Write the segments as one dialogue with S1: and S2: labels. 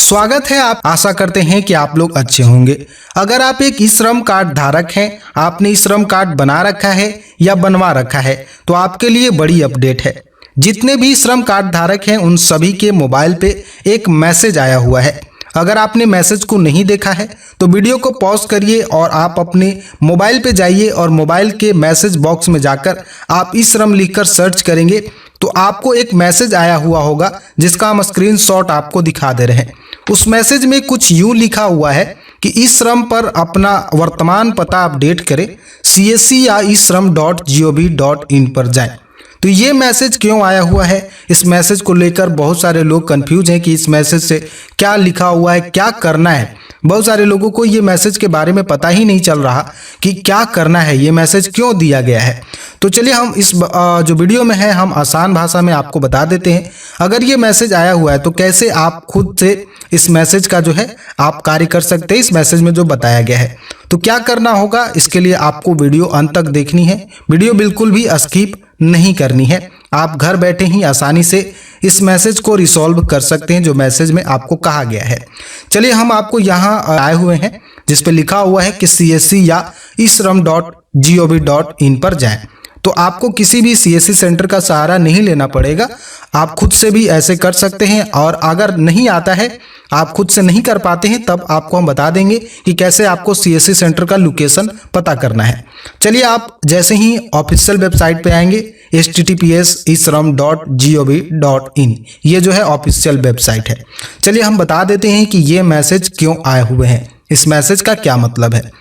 S1: स्वागत है। आप आशा करते हैं कि आप लोग अच्छे होंगे। अगर आप एक ई श्रम कार्ड धारक हैं, आपने ई श्रम कार्ड बना रखा है या बनवा रखा है, तो आपके लिए बड़ी अपडेट है। जितने भी श्रम कार्ड धारक हैं उन सभी के मोबाइल पे एक मैसेज आया हुआ है। अगर आपने मैसेज को नहीं देखा है तो वीडियो को पॉज करिए और आप अपने मोबाइल पे जाइए और मोबाइल के मैसेज बॉक्स में जाकर आप ई श्रम लिखकर सर्च करेंगे तो आपको एक मैसेज आया हुआ होगा जिसका हम स्क्रीनशॉट आपको दिखा दे रहे हैं। उस मैसेज में कुछ यूँ लिखा हुआ है कि ई श्रम पर अपना वर्तमान पता अपडेट करें, CSC या eShram.gov.in पर जाएं। तो ये मैसेज क्यों आया हुआ है, इस मैसेज को लेकर बहुत सारे लोग कंफ्यूज हैं कि इस मैसेज से क्या लिखा हुआ है, क्या करना है। बहुत सारे लोगों को ये मैसेज के बारे में पता ही नहीं चल रहा कि क्या करना है, ये मैसेज क्यों दिया गया है। तो चलिए हम इस जो वीडियो में है हम आसान भाषा में आपको बता देते हैं। अगर ये मैसेज आया हुआ है तो कैसे आप खुद से इस मैसेज का जो है आप कार्य कर सकते हैं, इस मैसेज में जो बताया गया है। तो क्या करना होगा, इसके लिए आपको वीडियो अंत तक देखनी है। वीडियो बिल्कुल भी स्किप नहीं करनी है। आप घर बैठे ही आसानी से इस मैसेज को रिसॉल्व कर सकते हैं जो मैसेज में आपको कहा गया है। चलिए हम आपको यहाँ आए हुए हैं जिस पे लिखा हुआ है कि CSC या eShram.gov.in पर जाएं। तो आपको किसी भी CSC सेंटर का सहारा नहीं लेना पड़ेगा, आप खुद से भी ऐसे कर सकते हैं। और अगर नहीं आता है, आप खुद से नहीं कर पाते हैं, तब आपको हम बता देंगे कि कैसे आपको CSC सेंटर का लोकेशन पता करना है। चलिए आप जैसे ही ऑफिशियल वेबसाइट पे आएंगे https eShram.gov.in, ये जो है ऑफिशियल वेबसाइट है। चलिए हम बता देते हैं कि ये मैसेज क्यों आए हुए हैं, इस मैसेज का क्या मतलब है।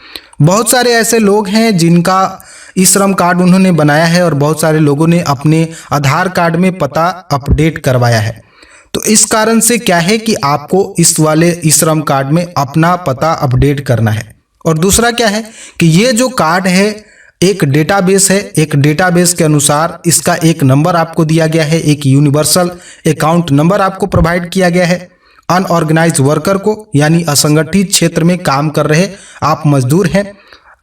S1: बहुत सारे ऐसे लोग हैं जिनका ई श्रम कार्ड उन्होंने बनाया है और बहुत सारे लोगों ने अपने आधार कार्ड में पता अपडेट करवाया है। तो इस कारण से क्या है कि आपको इस वाले ई श्रम कार्ड में अपना पता अपडेट करना है। और दूसरा क्या है कि ये जो कार्ड है एक डेटाबेस है, एक डेटाबेस के अनुसार इसका एक नंबर आपको दिया गया है, एक यूनिवर्सल अकाउंट नंबर आपको प्रोवाइड किया गया है। अनऑर्गेनाइज वर्कर को यानी असंगठित क्षेत्र में काम कर रहे आप मजदूर हैं,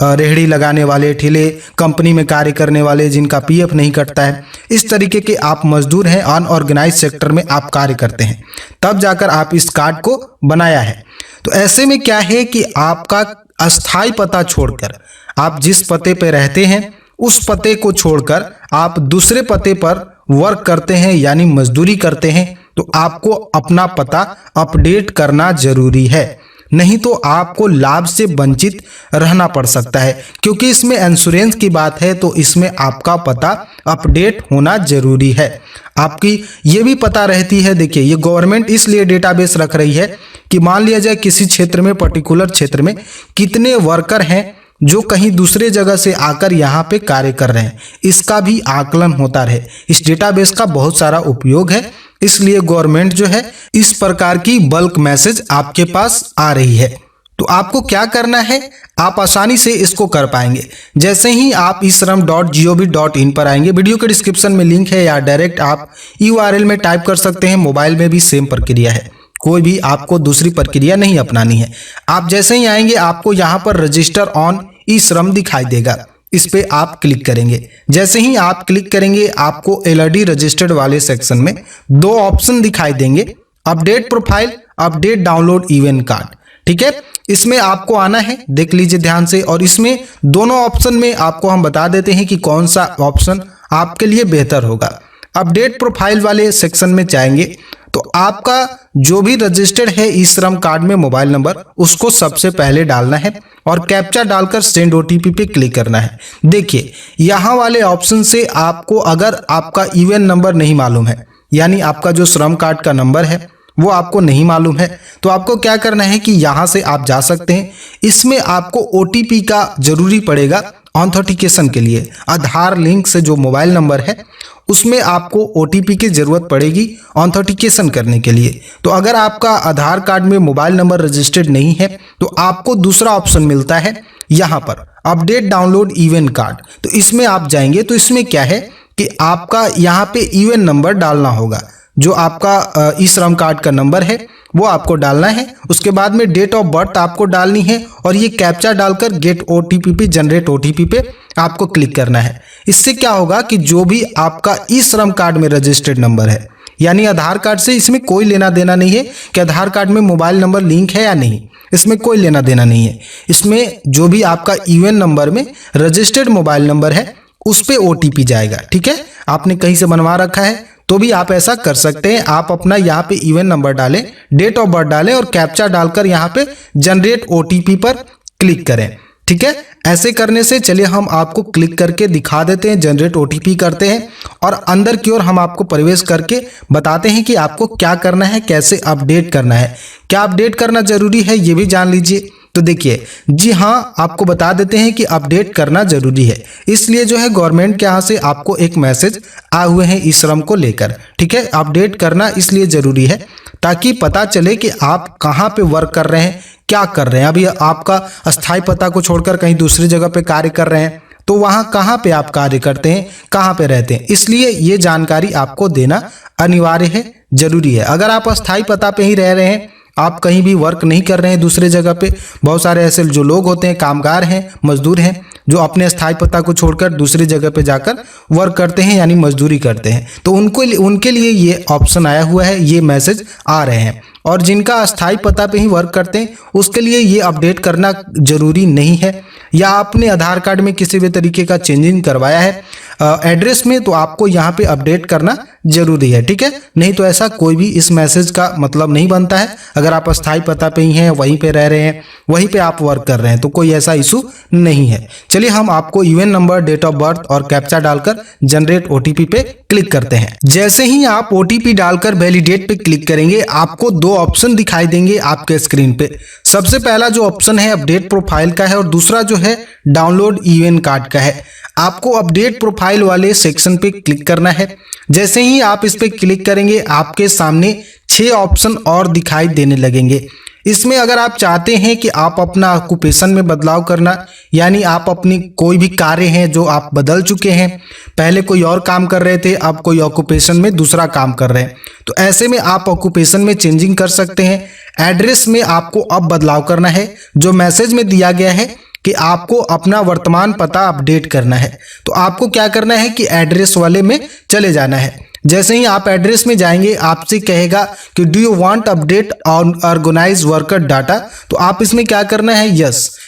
S1: रेहड़ी लगाने वाले, ठेले कंपनी में कार्य करने वाले जिनका PF नहीं कटता है, इस तरीके के आप मजदूर हैं, अनऑर्गेनाइज सेक्टर में आप कार्य करते हैं, तब जाकर आप इस कार्ड को बनाया है। तो ऐसे में क्या है कि आपका अस्थाई पता छोड़कर आप जिस पते पे रहते हैं उस पते को छोड़कर आप दूसरे पते पर वर्क करते हैं यानी मजदूरी करते हैं, तो आपको अपना पता अपडेट करना जरूरी है, नहीं तो आपको लाभ से वंचित रहना पड़ सकता है। क्योंकि इसमें इंश्योरेंस की बात है तो इसमें आपका पता अपडेट होना जरूरी है। आपकी ये भी पता रहती है, देखिए ये गवर्नमेंट इसलिए डेटाबेस रख रही है कि मान लिया जाए किसी क्षेत्र में, पर्टिकुलर क्षेत्र में कितने वर्कर हैं जो कहीं दूसरे जगह से आकर यहाँ पे कार्य कर रहे हैं, इसका भी आकलन होता रहे। इस डेटाबेस का बहुत सारा उपयोग है, इसलिए गवर्नमेंट जो है इस प्रकार की बल्क मैसेज आपके पास आ रही है। तो आपको क्या करना है, आप आसानी से इसको कर पाएंगे। जैसे ही आप eShram.gov.in पर आएंगे, वीडियो के डिस्क्रिप्शन में लिंक है या डायरेक्ट आप URL में टाइप कर सकते हैं। मोबाइल में भी सेम प्रक्रिया है, कोई भी आपको दूसरी प्रक्रिया नहीं अपनानी है। आप जैसे ही आएंगे आपको यहाँ पर रजिस्टर ऑन ई श्रम दिखाई देगा, इस पे आप क्लिक करेंगे। जैसे ही आप क्लिक करेंगे आपको LRD रजिस्टर्ड वाले सेक्शन में दो ऑप्शन दिखाई देंगे, update profile, update download event card. ठीक है, इसमें आपको आना है, देख लीजिए ध्यान से। और इसमें दोनों ऑप्शन में आपको हम बता देते हैं कि कौन सा ऑप्शन आपके लिए बेहतर होगा। अपडेट प्रोफाइल वाले सेक्शन में जाएंगे तो आपका जो भी रजिस्टर्ड है ई श्रम कार्ड में मोबाइल नंबर, उसको सबसे पहले डालना है और कैप्चा डालकर सेंड OTP पे क्लिक करना है। देखिए यहाँ वाले ऑप्शन से आपको अगर आपका इवेंट नंबर नहीं मालूम है, यानी आपका जो श्रम कार्ड का नंबर है वो आपको नहीं मालूम है, तो आपको क्या करना है कि यहाँ से आप जा सकते हैं। इसमें आपको OTP का जरूरी पड़ेगा ऑथेंटिकेशन के लिए। आधार लिंक से जो मोबाइल नंबर है उसमें आपको OTP की जरूरत पड़ेगी ऑथेंटिकेशन करने के लिए। तो अगर आपका आधार कार्ड में मोबाइल नंबर रजिस्टर्ड नहीं है तो आपको दूसरा ऑप्शन मिलता है यहाँ पर अपडेट डाउनलोड इवेंट कार्ड। तो इसमें आप जाएंगे तो इसमें क्या है कि आपका यहाँ पे इवेंट नंबर डालना होगा, जो आपका ई श्रम कार्ड का नंबर है वो आपको डालना है। उसके बाद में डेट ऑफ बर्थ आपको डालनी है और ये कैप्चा डालकर गेट OTP पे, जनरेट OTP पे आपको क्लिक करना है। इससे क्या होगा कि जो भी आपका ई श्रम कार्ड में रजिस्टर्ड नंबर है यानी आधार कार्ड से इसमें कोई लेना देना नहीं है कि आधार कार्ड में मोबाइल नंबर लिंक है या नहीं, इसमें कोई लेना देना नहीं है। इसमें जो भी आपका यूएन नंबर में रजिस्टर्ड मोबाइल नंबर है उस पे ओटीपी जाएगा। ठीक है, आपने कहीं से बनवा रखा है तो भी आप ऐसा कर सकते हैं। आप अपना यहाँ पे यूएन नंबर डालें, डेट ऑफ बर्थ डालें और कैप्चा डालकर यहाँ पे जनरेट ओटीपी पर क्लिक करें। ठीक है, ऐसे करने से चलिए हम आपको क्लिक करके दिखा देते हैं, जनरेट ओटीपी करते हैं और अंदर की ओर हम आपको प्रवेश करके बताते हैं कि आपको क्या करना है, कैसे अपडेट करना है, क्या अपडेट करना जरूरी है ये भी जान लीजिए। तो देखिए, जी हाँ, आपको बता देते हैं कि अपडेट करना जरूरी है। इसलिए जो है गवर्नमेंट के यहाँ से आपको एक मैसेज आए हुए हैं ई श्रम को लेकर। ठीक है, अपडेट करना इसलिए जरूरी है ताकि पता चले कि आप कहाँ पे वर्क कर रहे हैं, क्या कर रहे हैं। अभी आपका अस्थायी पता को छोड़कर कहीं दूसरी जगह पे कार्य कर रहे हैं तो वहाँ कहाँ पे आप कार्य करते हैं, कहाँ पे रहते हैं, इसलिए ये जानकारी आपको देना अनिवार्य है, जरूरी है। अगर आप अस्थायी पता पे ही रह रहे हैं, आप कहीं भी वर्क नहीं कर रहे हैं दूसरे जगह पे, बहुत सारे ऐसे जो लोग होते हैं, कामगार हैं, मजदूर हैं, जो अपने स्थायी पता को छोड़कर दूसरी जगह पे जाकर वर्क करते हैं यानी मजदूरी करते हैं, तो उनके लिए ये ऑप्शन आया हुआ है, ये मैसेज आ रहे हैं। और जिनका अस्थायी पता पे ही वर्क करते हैं उसके लिए ये अपडेट करना जरूरी नहीं है। या आपने आधार कार्ड में किसी भी तरीके का चेंजिंग करवाया है एड्रेस में, तो आपको यहाँ पे अपडेट करना जरूरी है। ठीक है, नहीं तो ऐसा कोई भी इस मैसेज का मतलब नहीं बनता है। अगर आप अस्थायी पता पे ही हैं, वहीं पे रह रहे हैं, वहीं पे आप वर्क कर रहे हैं, तो कोई ऐसा इशू नहीं है। चलिए हम आपको UAN number, date of birth और कैप्चा डालकर जनरेट ओटीपी पे क्लिक करते हैं। जैसे ही आप ओटीपी डालकर वैलिडेट पे क्लिक करेंगे, आपको दो ऑप्शन दिखाई देंगे आपके स्क्रीन पे। सबसे पहला जो ऑप्शन है अपडेट प्रोफाइल का है और दूसरा जो है डाउनलोड यूएन कार्ड का है। आपको अपडेट प्रोफाइल वाले सेक्शन पे क्लिक करना है। जैसे ही आप इस पे क्लिक करेंगे, आपके सामने 6 ऑप्शन और दिखाई देने लगेंगे। इसमें अगर आप चाहते हैं कि आप अपना ऑक्यूपेशन में बदलाव करना, यानी आप अपनी कोई भी कार्य हैं जो आप बदल चुके हैं, पहले कोई और काम कर रहे थे, अब कोई ऑक्यूपेशन में दूसरा काम कर रहे हैं, तो ऐसे में आप ऑक्यूपेशन में चेंजिंग कर सकते हैं। एड्रेस में आपको अब बदलाव करना है, जो मैसेज में दिया गया है कि आपको अपना वर्तमान पता अपडेट करना है, तो आपको क्या करना है कि एड्रेस वाले में चले जाना है। जैसे ही आप एड्रेस में जाएंगे, आपसे कहेगा कि do you want update on organize worker data, तो आप इसमें क्या करना है,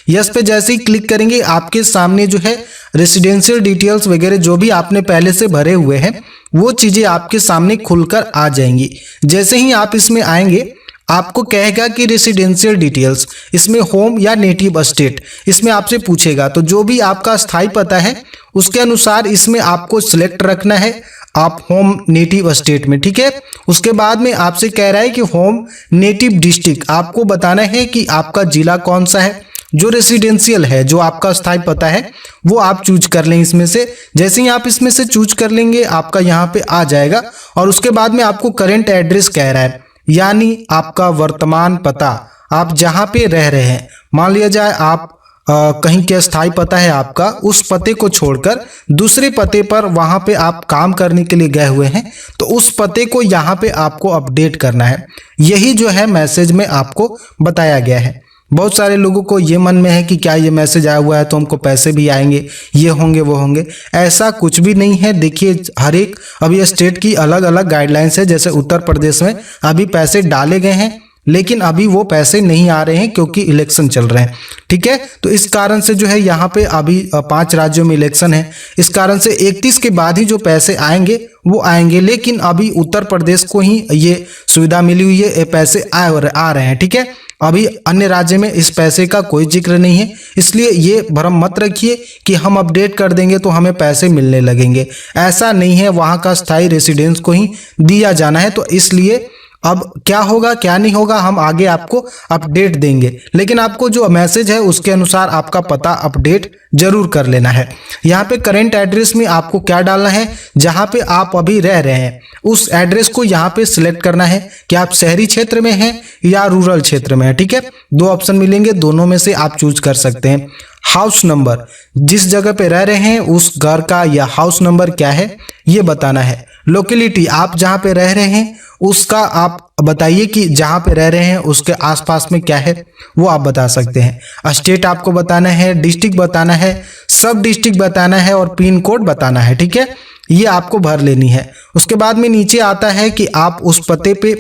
S1: यस पे जैसे ही क्लिक करेंगे, आपके सामने जो है रेसिडेंशियल डिटेल्स वगैरह जो भी आपने पहले से भरे हुए हैं वो चीज़ें आपके सामने खुलकर आ जाएंगी। जैसे ही आप इसमें आएंगे, आपको कहेगा कि रेसिडेंशियल डिटेल्स, इसमें होम या नेटिव स्टेट इसमें आपसे पूछेगा, तो जो भी आपका स्थायी पता है उसके अनुसार इसमें आपको सिलेक्ट रखना है आप होम नेटिव स्टेट में। ठीक है, उसके बाद में आपसे कह रहा है कि होम नेटिव डिस्ट्रिक्ट, आपको बताना है कि आपका जिला कौन सा है। जो रेसिडेंशियल है, जो आपका स्थायी पता है, वो आप चूज कर लें इसमें से। जैसे ही आप इसमें से चूज कर लेंगे, आपका यहाँ पे आ जाएगा और उसके बाद में आपको करेंट एड्रेस कह रहा है, यानी आपका वर्तमान पता, आप जहाँ पे रह रहे हैं। मान लिया जाए आप कहीं के स्थायी पता है आपका, उस पते को छोड़कर दूसरे पते पर वहाँ पे आप काम करने के लिए गए हुए हैं, तो उस पते को यहाँ पे आपको अपडेट करना है। यही जो है मैसेज में आपको बताया गया है। बहुत सारे लोगों को ये मन में है कि क्या ये मैसेज आया हुआ है तो हमको पैसे भी आएंगे, ये होंगे वो होंगे, ऐसा कुछ भी नहीं है। देखिए, हर एक अभी स्टेट की अलग अलग गाइडलाइंस है। जैसे उत्तर प्रदेश में अभी पैसे डाले गए हैं, लेकिन अभी वो पैसे नहीं आ रहे हैं क्योंकि इलेक्शन चल रहे हैं। ठीक है, तो इस कारण से जो है यहाँ पे अभी 5 राज्यों में इलेक्शन है, इस कारण से 31 के बाद ही जो पैसे आएंगे वो आएंगे। लेकिन अभी उत्तर प्रदेश को ही ये सुविधा मिली हुई है, ये पैसे आ रहे हैं। ठीक है, अभी अन्य राज्य में इस पैसे का कोई जिक्र नहीं है, इसलिए ये भ्रम मत रखिए कि हम अपडेट कर देंगे तो हमें पैसे मिलने लगेंगे। ऐसा नहीं है, वहाँ का स्थायी रेसिडेंस को ही दिया जाना है। तो इसलिए अब क्या होगा क्या नहीं होगा हम आगे आपको अपडेट देंगे, लेकिन आपको जो मैसेज है उसके अनुसार आपका पता अपडेट जरूर कर लेना है। यहाँ पे करेंट एड्रेस में आपको क्या डालना है, जहाँ पे आप अभी रह रहे हैं उस एड्रेस को यहाँ पे सिलेक्ट करना है कि आप शहरी क्षेत्र में हैं या रूरल क्षेत्र में है। ठीक है, 2 ऑप्शन मिलेंगे, दोनों में से आप चूज कर सकते हैं। हाउस नंबर, जिस जगह पे रह रहे हैं उस घर का या हाउस नंबर क्या है ये बताना है। लोकेलिटी, आप जहाँ पे रह रहे हैं उसका आप बताइए कि जहाँ पे रह रहे हैं उसके आसपास में क्या है वो आप बता सकते हैं। स्टेट आपको बताना है, डिस्ट्रिक्ट बताना है, सब डिस्ट्रिक्ट बताना है और पिन कोड बताना है। ठीक है, ये आपको भर लेनी है। उसके बाद में नीचे आता है कि आप उस पते पे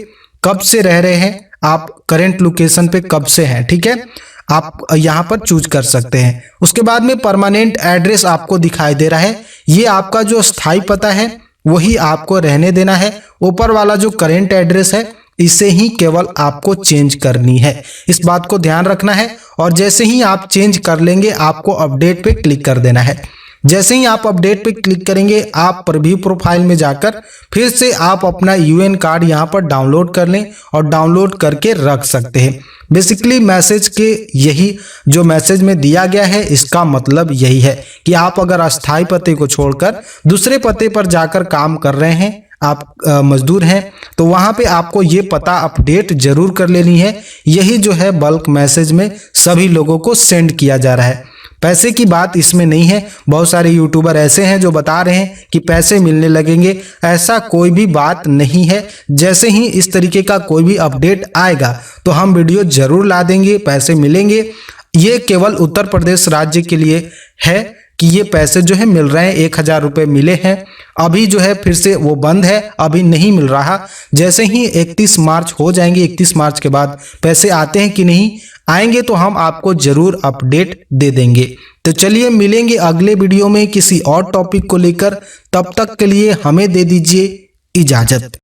S1: कब से रह रहे हैं, आप करेंट लोकेशन पे कब से हैं, ठीक है, आप यहाँ पर चूज कर सकते हैं। उसके बाद में परमानेंट एड्रेस आपको दिखाई दे रहा है, ये आपका जो स्थायी पता है वही आपको रहने देना है। ऊपर वाला जो करेंट एड्रेस है इसे ही केवल आपको चेंज करनी है, इस बात को ध्यान रखना है। और जैसे ही आप चेंज कर लेंगे आपको अपडेट पे क्लिक कर देना है। जैसे ही आप अपडेट पे क्लिक करेंगे आप प्रीव्यू प्रोफाइल में जाकर फिर से आप अपना यूएन कार्ड यहाँ पर डाउनलोड कर लें और डाउनलोड करके रख सकते हैं। बेसिकली मैसेज के यही जो मैसेज में दिया गया है इसका मतलब यही है कि आप अगर अस्थायी पते को छोड़कर दूसरे पते पर जाकर काम कर रहे हैं, आप मजदूर हैं, तो वहां पे आपको ये पता अपडेट जरूर कर लेनी है। यही जो है बल्क मैसेज में सभी लोगों को सेंड किया जा रहा है। पैसे की बात इसमें नहीं है। बहुत सारे यूट्यूबर ऐसे हैं जो बता रहे हैं कि पैसे मिलने लगेंगे, ऐसा कोई भी बात नहीं है। जैसे ही इस तरीके का कोई भी अपडेट आएगा तो हम वीडियो जरूर ला देंगे, पैसे मिलेंगे। ये केवल उत्तर प्रदेश राज्य के लिए है कि ये पैसे जो है मिल रहे हैं, 1000 रुपये मिले हैं। अभी जो है फिर से वो बंद है, अभी नहीं मिल रहा। जैसे ही 31 मार्च हो जाएंगे, 31 मार्च के बाद पैसे आते हैं कि नहीं आएंगे तो हम आपको जरूर अपडेट दे देंगे। तो चलिए मिलेंगे अगले वीडियो में किसी और टॉपिक को लेकर, तब तक के लिए हमें दे दीजिए इजाजत।